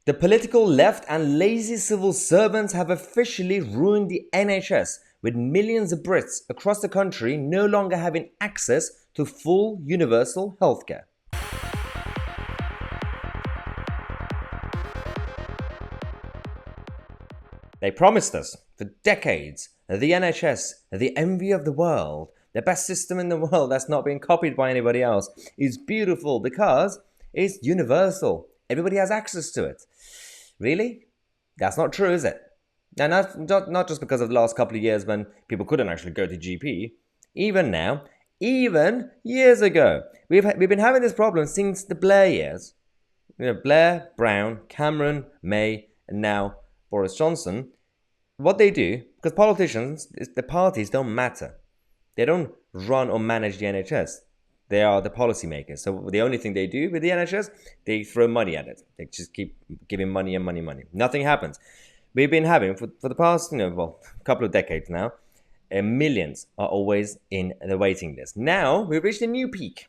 The political left and lazy civil servants have officially ruined the NHS, with millions of Brits across the country no longer having access to full universal healthcare. They promised us for decades that the NHS, the envy of the world, the best system in the world that's not being copied by anybody else, is beautiful because it's universal. Everybody has access to it. Really? That's not true, is it? And that's not just because of the last couple of years when people couldn't actually go to GP. Even now, even years ago, we've been having this problem since the Blair years. Blair, Brown, Cameron, May, and now Boris Johnson. What they do, because politicians, the parties don't matter. They don't run or manage the NHS. They are the policymakers. So the only thing they do with the NHS, they throw money at it. They just keep giving money and money. Nothing happens. We've been having, for the past, couple of decades now, millions are always in the waiting list. Now, we've reached a new peak.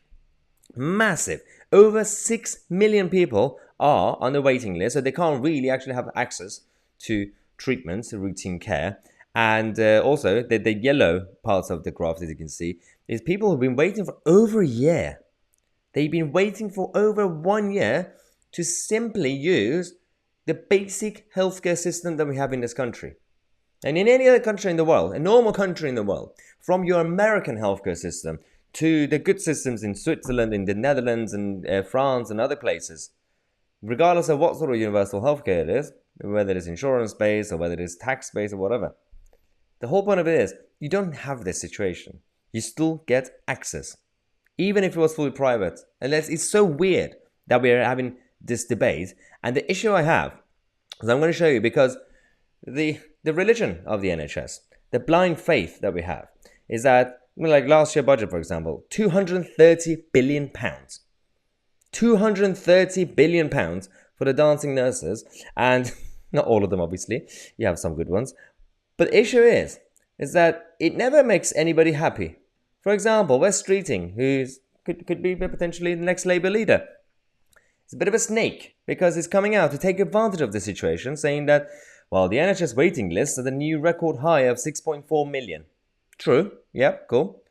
Massive. Over 6 million people are on the waiting list, so they can't really actually have access to treatments, routine care. And also, the yellow parts of the graph, as you can see, is people who've been waiting for over a year. They've been waiting for over 1 year to simply use the basic healthcare system that we have in this country. And in any other country in the world, a normal country in the world, from your American healthcare system to the good systems in Switzerland, in the Netherlands, and France, and other places, regardless of what sort of universal healthcare it is, whether it's insurance-based or whether it is tax-based or whatever, the whole point of it is you don't have this situation. You still get access, even if it was fully private. And it's so weird that we're having this debate. And the issue I have is I'm going to show you, because the religion of the NHS, the blind faith that we have, is that, like last year's budget, for example, £230 billion. £230 billion for the dancing nurses. And not all of them, obviously. You have some good ones. But the issue is that it never makes anybody happy. For example, Wes Streeting, who could be potentially the next Labour leader, is a bit of a snake because he's coming out to take advantage of the situation, saying that, well, the NHS waiting lists are the new record high of 6.4 million. True, yeah, cool.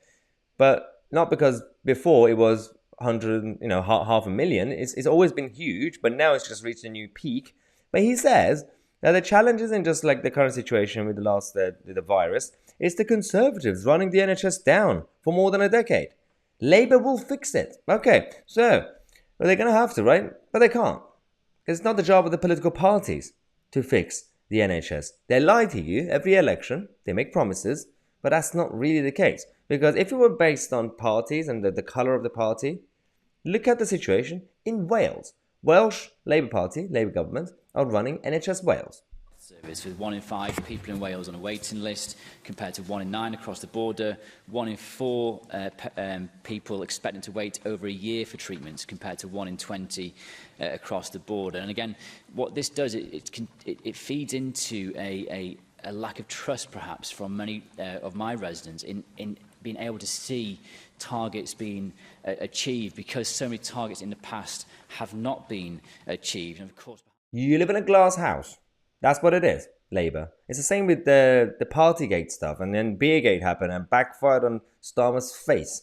But not because before it was 100, half a million. It's always been huge, but now it's just reached a new peak. But he says that the challenge isn't just like the current situation with the virus. It's the Conservatives running the NHS down for more than a decade. Labour will fix it. Okay, so they're going to have to, right? But they can't. It's not the job of the political parties to fix the NHS. They lie to you every election. They make promises, but that's not really the case. Because if it were based on parties and the colour of the party, look at the situation in Wales. Welsh Labour Party, Labour government, are running NHS Wales. Service with 1 in 5 people in Wales on a waiting list compared to 1 in 9 across the border, 1 in 4 people expecting to wait over a year for treatments compared to 1 in 20 across the border. And again, what this does, it feeds into a lack of trust perhaps from many of my residents in being able to see targets being achieved, because so many targets in the past have not been achieved. And of course, you live in a glass house. That's what it is, Labour. It's the same with the Partygate stuff, and then Beergate happened and backfired on Starmer's face.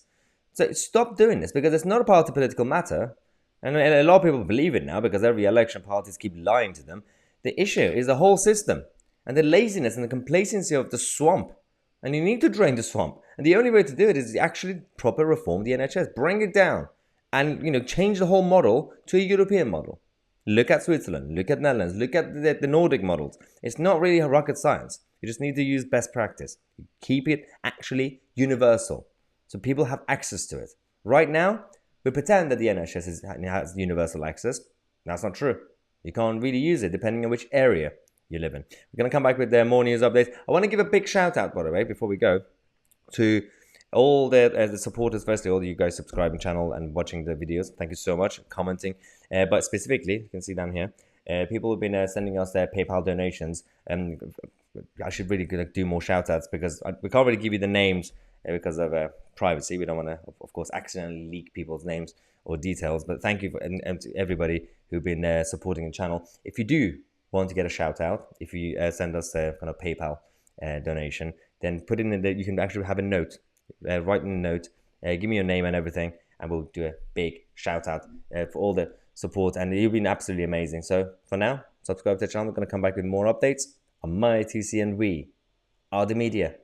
So stop doing this, because it's not a party political matter. And a lot of people believe it now because every election parties keep lying to them. The issue is the whole system and the laziness and the complacency of the swamp. And you need to drain the swamp. And the only way to do it is actually proper reform the NHS. Bring it down and, change the whole model to a European model. Look at Switzerland, look at Netherlands, look at the Nordic models. It's not really a rocket science. You just need to use best practice. Keep it actually universal so people have access to it. Right now, we pretend that the NHS has universal access. That's not true. You can't really use it depending on which area you live in. We're going to come back with more news updates. I want to give a big shout out, by the way, before we go, to all the supporters, firstly, all of you guys subscribing channel and watching the videos. Thank you so much, commenting. But specifically, you can see down here, people have been sending us their PayPal donations. I should really do more shout outs because we can't really give you the names because of privacy. We don't want to, of course, accidentally leak people's names or details. But thank you and to everybody who've been supporting the channel. If you do want to get a shout out, if you send us a kind of PayPal donation, then put in the, you can actually have a note, write in a note, give me your name and everything, and we'll do a big shout out for all the support. And you've been absolutely amazing. So for now, subscribe to the channel. We're going to come back with more updates on my Tousi, and we are the media.